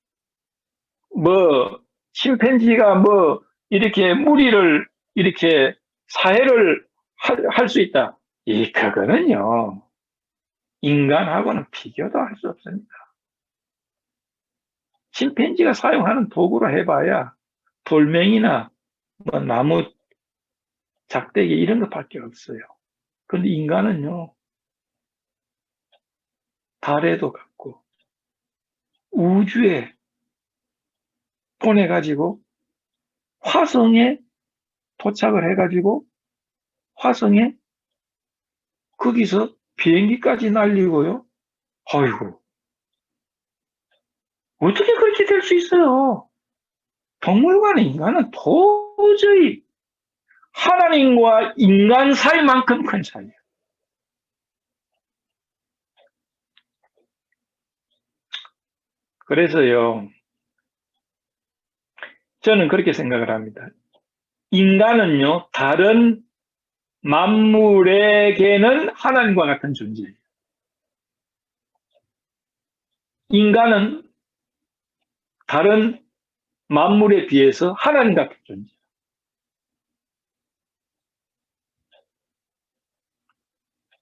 뭐, 침팬지가 뭐, 이렇게 무리를, 이렇게 사회를 할 수 있다. 그거는요, 인간하고는 비교도 할 수 없습니다. 침팬지가 사용하는 도구로 해봐야 돌멩이나 뭐 나무 작대기 이런 것밖에 없어요. 그런데 인간은요, 달에도 갔고, 우주에 보내가지고, 화성에 도착을 해가지고, 화성에 거기서 비행기까지 날리고요. 아이고, 어떻게 그렇게 될 수 있어요? 동물과는 인간은 도저히 하나님과 인간 사이만큼 큰 차이예요. 그래서요, 저는 그렇게 생각을 합니다. 인간은요, 다른 만물에게는 하나님과 같은 존재예요. 인간은 다른 만물에 비해서 하나님 같은 존재.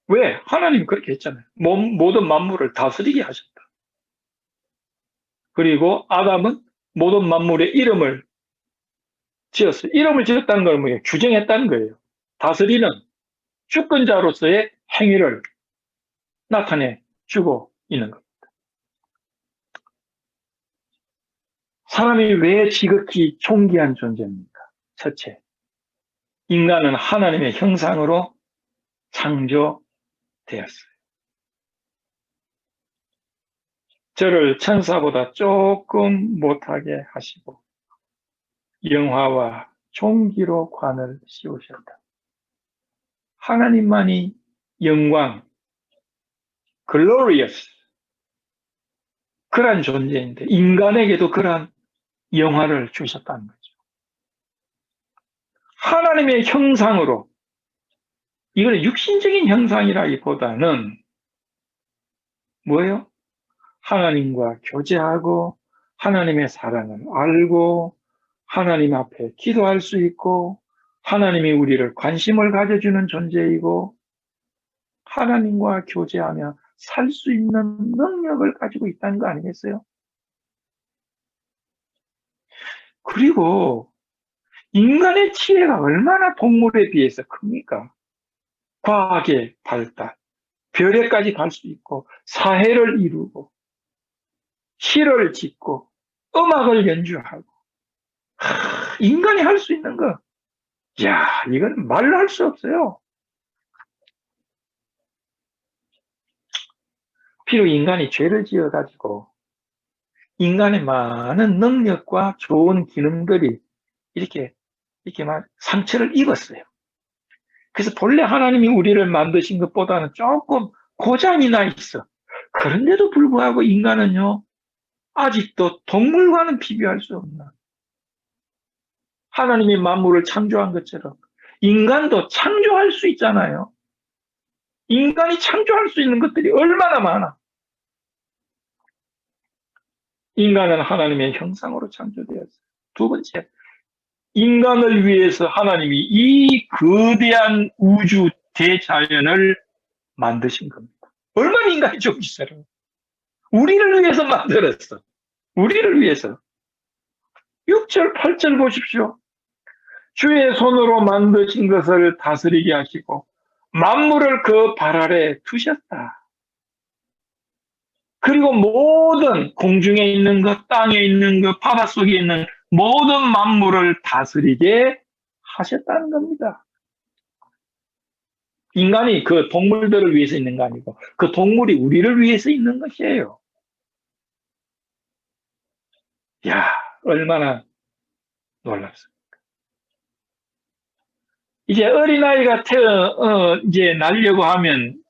왜? 하나님이 그렇게 했잖아요. 모든 만물을 다스리게 하셨다. 그리고 아담은 모든 만물의 이름을 지었어요. 이름을 지었다는 걸 뭐예요? 규정했다는 거예요. 다스리는 주권자로서의 행위를 나타내 주고 있는 겁니다. 사람이 왜 지극히 존귀한 존재입니까? 첫째, 인간은 하나님의 형상으로 창조되었어요. 저를 천사보다 조금 못하게 하시고 영화와 존귀로 관을 씌우셨다. 하나님만이 영광, glorious 그런 존재인데 인간에게도 그런 영화를 주셨다는 거죠. 하나님의 형상으로, 이거는 육신적인 형상이라기보다는 뭐예요? 하나님과 교제하고 하나님의 사랑을 알고 하나님 앞에 기도할 수 있고 하나님이 우리를 관심을 가져주는 존재이고 하나님과 교제하며 살 수 있는 능력을 가지고 있다는 거 아니겠어요? 그리고 인간의 지혜가 얼마나 동물에 비해서 큽니까? 과학의 발달, 별에까지 갈 수 있고, 사회를 이루고, 시를 짓고, 음악을 연주하고, 인간이 할 수 있는 거. 야, 이건 말로 할 수 없어요. 비록 인간이 죄를 지어가지고, 인간의 많은 능력과 좋은 기능들이 이렇게 막 상처를 입었어요. 그래서 본래 하나님이 우리를 만드신 것보다는 조금 고장이 나 있어. 그런데도 불구하고 인간은요, 아직도 동물과는 비교할 수 없나. 하나님이 만물을 창조한 것처럼 인간도 창조할 수 있잖아요. 인간이 창조할 수 있는 것들이 얼마나 많아. 인간은 하나님의 형상으로 창조되었어요. 두 번째, 인간을 위해서 하나님이 이 거대한 우주 대자연을 만드신 겁니다. 얼마나 인간이 좋기처럼. 우리를 위해서 만들었어. 우리를 위해서. 6절, 8절 보십시오. 주의 손으로 만드신 것을 다스리게 하시고 만물을 그 발 아래 두셨다. 그리고 모든 공중에 있는 것, 땅에 있는 것, 바닷속에 있는 모든 만물을 다스리게 하셨다는 겁니다. 인간이 그 동물들을 위해서 있는 거 아니고 그 동물이 우리를 위해서 있는 것이에요. 야, 얼마나 놀랍습니다. 이제 어린아이가 이제 날려고 하면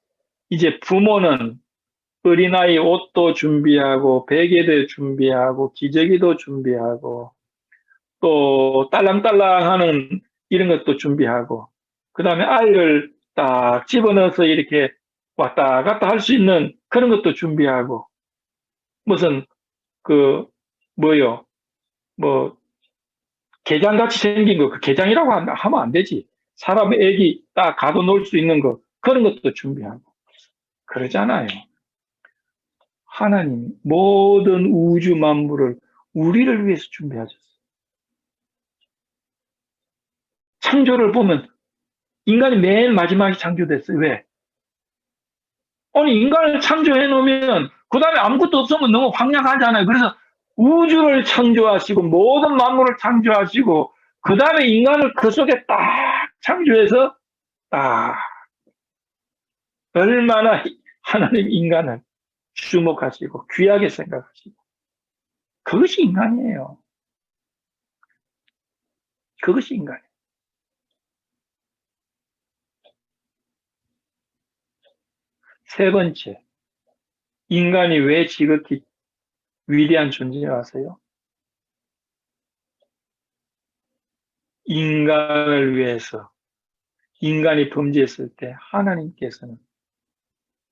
이제 부모는 어린아이 옷도 준비하고 베개도 준비하고 기저귀도 준비하고 또 딸랑딸랑하는 이런 것도 준비하고 그다음에 아이를 딱 집어넣어서 이렇게 왔다 갔다 할 수 있는 그런 것도 준비하고 무슨 그 뭐요 뭐 게장같이 생긴 거 그 게장이라고 하면 안 되지. 사람 애기 딱 가둬놓을 수 있는 거 그런 것도 준비하고 그러잖아요. 하나님 모든 우주 만물을 우리를 위해서 준비하셨어요. 창조를 보면 인간이 맨 마지막에 창조됐어요. 왜? 아니 인간을 창조해 놓으면 그 다음에 아무것도 없으면 너무 황량하잖아요. 그래서 우주를 창조하시고 모든 만물을 창조하시고 그 다음에 인간을 그 속에 딱 창조해서 딱 얼마나 하나님 인간을 주목하시고 귀하게 생각하시고 그것이 인간이에요. 그것이 인간이에요. 세 번째, 인간이 왜 지극히 위대한 존재를 아세요? 인간을 위해서 인간이 범죄했을 때 하나님께서는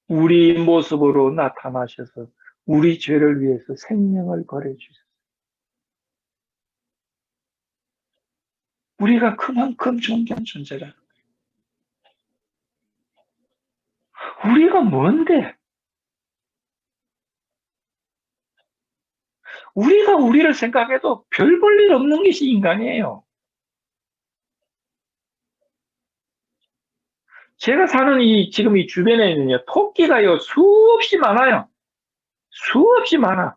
우리 모습으로 나타나셔서 우리 죄를 위해서 생명을 버려주셨어요. 우리가 그만큼 존귀한 존재라. 우리가 뭔데? 우리가 우리를 생각해도 별 볼 일 없는 것이 인간이에요. 제가 사는 지금 이 주변에는요, 토끼가요, 수없이 많아요. 수없이 많아.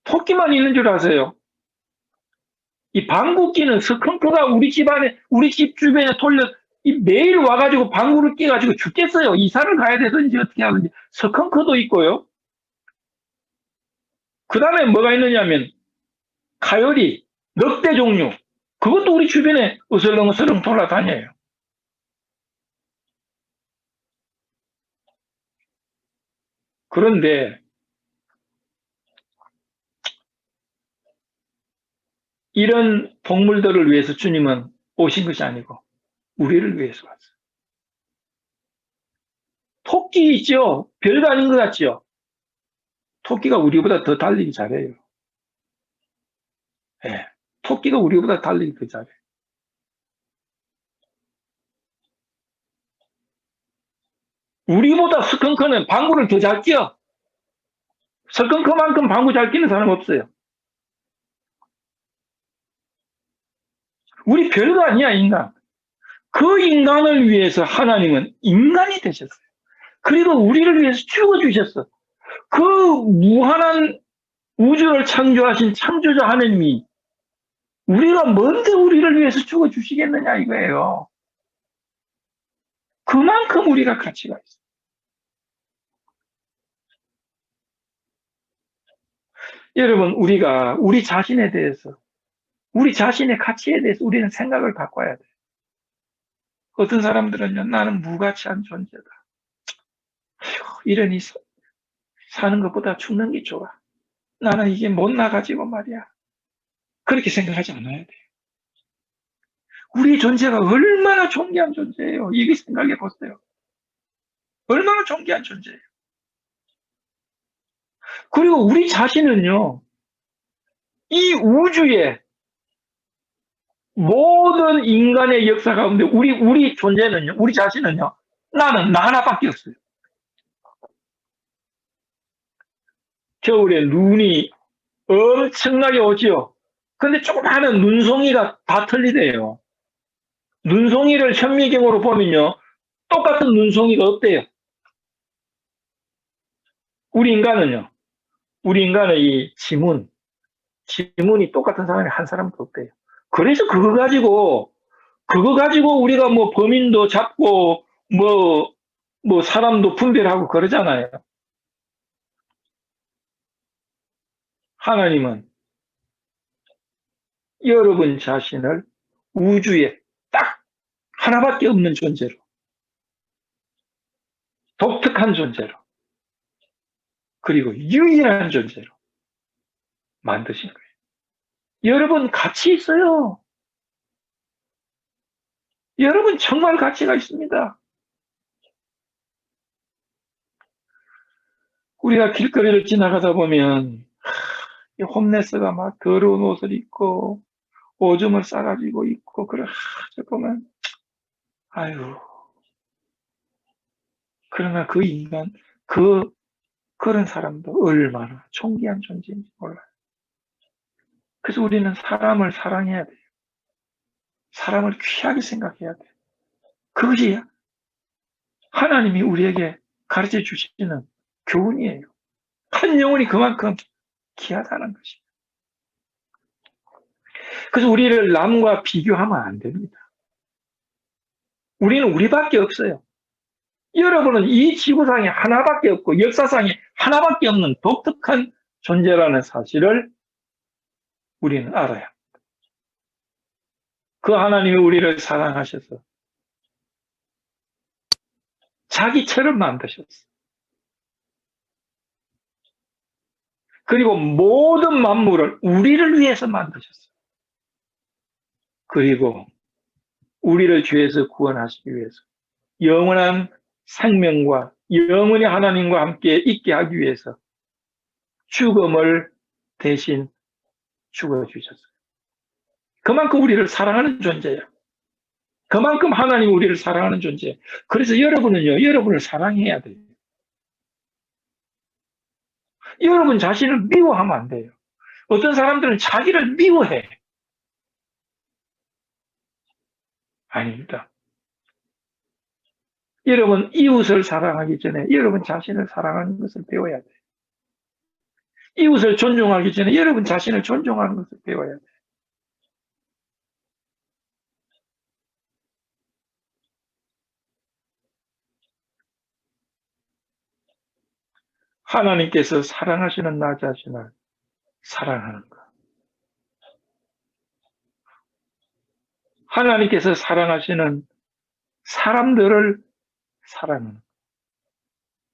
토끼만 있는 줄 아세요? 이 방귀 뀌는 스컹크가 우리 집 주변에 매일 와가지고 방구를 뀌가지고 죽겠어요. 이사를 가야 되든지 어떻게 하든지. 스컹크도 있고요. 그 다음에 뭐가 있느냐면, 가요리, 늑대 종류. 그것도 우리 주변에 어슬렁어슬렁 돌아다녀요. 그런데, 이런 동물들을 위해서 주님은 오신 것이 아니고, 우리를 위해서 왔어요. 토끼 있죠? 별거 아닌 것 같죠? 토끼가 우리보다 더 달리기 잘해요. 예. 토끼가 우리보다 달리기 더 잘해. 우리보다 스컹크는 방구를 더 잘 끼어. 스컹크만큼 방구 잘 끼는 사람 없어요. 우리 별거 아니야, 인간. 그 인간을 위해서 하나님은 인간이 되셨어요. 그리고 우리를 위해서 죽어주셨어. 그 무한한 우주를 창조하신 창조자 하나님이 우리가 뭔데 우리를 위해서 죽어주시겠느냐 이거예요. 그만큼 우리가 가치가 있어요. 여러분, 우리가 우리 자신에 대해서, 우리 자신의 가치에 대해서 우리는 생각을 바꿔야 돼요. 어떤 사람들은요, 나는 무가치한 존재다. 이러니 사는 것보다 죽는 게 좋아. 나는 이게 못 나가지고 말이야. 그렇게 생각하지 않아야 돼요. 우리 존재가 얼마나 존귀한 존재예요. 이게 생각해 보세요. 얼마나 존귀한 존재예요. 그리고 우리 자신은요, 이 우주의 모든 인간의 역사 가운데 우리 존재는요, 우리 자신은요, 나는 나 하나밖에 없어요. 겨울에 눈이 엄청나게 오지요. 근데 조그마한 눈송이가 다 틀리대요. 눈송이를 현미경으로 보면요, 똑같은 눈송이가 없대요. 우리 인간은요, 우리 인간의 이 지문이 똑같은 사람이 한 사람도 없대요. 그래서 그거 가지고 우리가 뭐 범인도 잡고, 뭐 사람도 분별하고 그러잖아요. 하나님은 여러분 자신을 우주에 딱 하나밖에 없는 존재로, 독특한 존재로, 그리고 유일한 존재로 만드신 거예요. 여러분 가치 있어요. 여러분 정말 가치가 있습니다. 우리가 길거리를 지나가다 보면 홈레스가 막 더러운 옷을 입고 오줌을 싸가지고 입고 그래 보면 아유, 그러나 그 인간 그런 사람도 얼마나 존귀한 존재인지 몰라요. 그래서 우리는 사람을 사랑해야 돼요. 사람을 귀하게 생각해야 돼요. 그것이 하나님이 우리에게 가르쳐 주시는 교훈이에요. 한 영혼이 그만큼 귀하다는 것입니다. 그래서 우리를 남과 비교하면 안 됩니다. 우리는 우리밖에 없어요. 여러분은 이 지구상에 하나밖에 없고 역사상에 하나밖에 없는 독특한 존재라는 사실을 우리는 알아야 합니다. 그 하나님이 우리를 사랑하셔서 자기처럼 만드셨어요. 그리고 모든 만물을 우리를 위해서 만드셨어요. 그리고 우리를 죄에서 구원하시기 위해서 영원한 생명과 영원히 하나님과 함께 있게 하기 위해서 죽음을 대신 죽어주셨어요. 그만큼 우리를 사랑하는 존재예요. 그만큼 하나님이 우리를 사랑하는 존재예요. 그래서 여러분은요, 여러분을 사랑해야 돼요. 여러분 자신을 미워하면 안 돼요. 어떤 사람들은 자기를 미워해. 아닙니다. 여러분 이웃을 사랑하기 전에 여러분 자신을 사랑하는 것을 배워야 돼요. 이웃을 존중하기 전에 여러분 자신을 존중하는 것을 배워야 돼요. 하나님께서 사랑하시는 나 자신을 사랑하는 것. 하나님께서 사랑하시는 사람들을 사랑하는 것.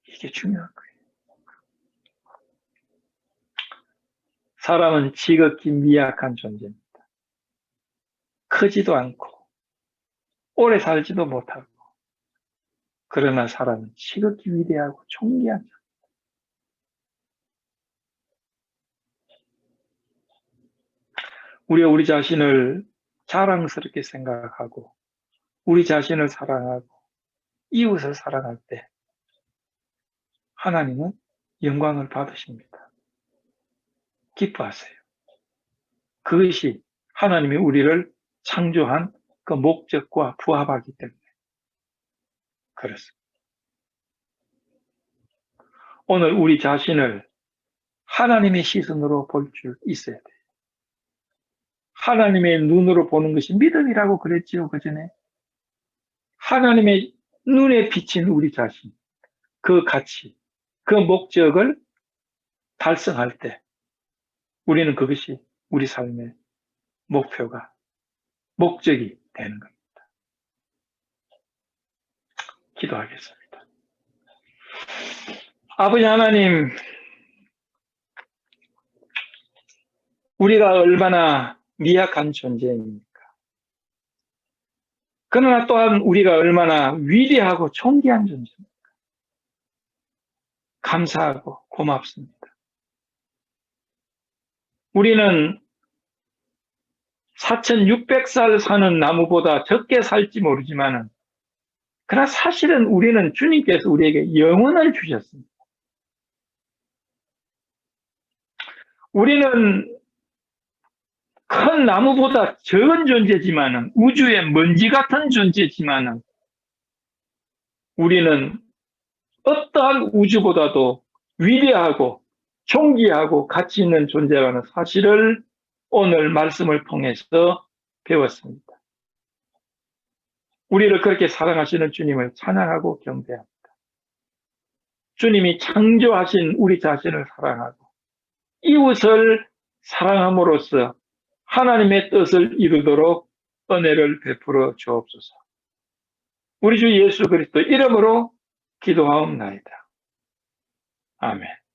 이게 중요한 거예요. 사람은 지극히 미약한 존재입니다. 크지도 않고 오래 살지도 못하고 그러나 사람은 지극히 위대하고 존귀한 존재. 우리 자신을 자랑스럽게 생각하고 우리 자신을 사랑하고 이웃을 사랑할 때 하나님은 영광을 받으십니다. 기뻐하세요. 그것이 하나님이 우리를 창조한 그 목적과 부합하기 때문에 그렇습니다. 오늘 우리 자신을 하나님의 시선으로 볼 줄 있어야 돼요. 하나님의 눈으로 보는 것이 믿음이라고 그랬지요, 그전에. 하나님의 눈에 비친 우리 자신, 그 가치, 그 목적을 달성할 때 우리는 그것이 우리 삶의 목표가, 목적이 되는 겁니다. 기도하겠습니다. 아버지 하나님, 우리가 얼마나 미약한 존재입니까? 그러나 또한 우리가 얼마나 위대하고 존귀한 존재입니까? 감사하고 고맙습니다. 우리는 4,600살 사는 나무보다 적게 살지 모르지만 그러나 사실은 우리는 주님께서 우리에게 영혼을 주셨습니다. 우리는 큰 나무보다 적은 존재지만 우주의 먼지 같은 존재지만 우리는 어떠한 우주보다도 위대하고 존귀하고 가치 있는 존재라는 사실을 오늘 말씀을 통해서 배웠습니다. 우리를 그렇게 사랑하시는 주님을 찬양하고 경배합니다. 주님이 창조하신 우리 자신을 사랑하고 이웃을 사랑함으로써 하나님의 뜻을 이루도록 은혜를 베풀어 주옵소서. 우리 주 예수 그리스도 이름으로 기도하옵나이다. 아멘.